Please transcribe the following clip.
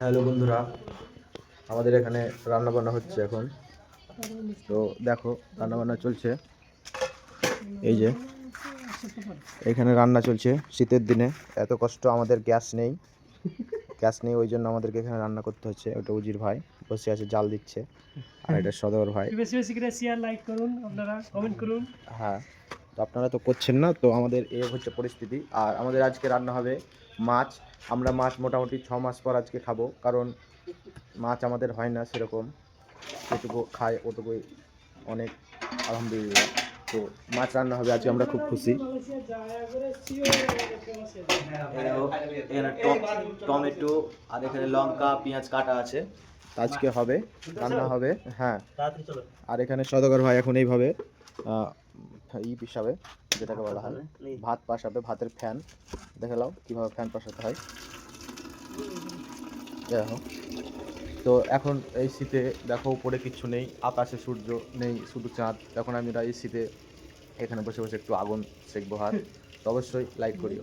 Hello বন্ধুরা, আমাদের এখানে রান্না বান্না হচ্ছে এখন। তো দেখো, রান্না বান্না চলছে। এই যে এখানে রান্না চলছে শীতের দিনে। এত কষ্ট, আমাদের গ্যাস নেই, ওই জন্য আমাদেরকে এখানে রান্না করতে হচ্ছে। ওটা উজির ভাই বসে আছে, জাল দিচ্ছে। আর এটা সদর ভাই। বেশি বেশি করে শেয়ার লাইক করুন, আপনারা কমেন্ট করুন। হ্যাঁ, তো আপনারা তো করছেন না, তো আমাদের এই হচ্ছে পরিস্থিতি। আর আমাদের আজকে রান্না হবে মাছ। আমরা মাছ মোটামুটি 6 মাস পর আজকে খাবো, কারণ মাছ আমাদের হয় না সেরকম। যেটুকু খাই ওটুকুই অনেক, আলহামদুলিল্লাহ। তো মাছ রান্না হবে আজকে, আমরা খুব খুশি। এখানে টমেটো আর এখানে লঙ্কা পেঁয়াজ কাটা আছে, আজকে হবে, রান্না হবে। হ্যাঁ, আর এখানে সদাগর ভাই এখন এইভাবে পিসাবে, যেটাকে বলা হয় ভাত পাসাবে, ভাতের ফ্যান। দেখে নাও কীভাবে ফ্যান পাসাতে হয়। দেখো, তো এখন এই শীতে দেখো উপরে কিচ্ছু নেই, আকাশে সূর্য নেই, শুধু চাঁদ। এখন আমরা এই শীতে এখানে বসে বসে একটু আগুন সেকবো হাত। তো অবশ্যই লাইক করিও।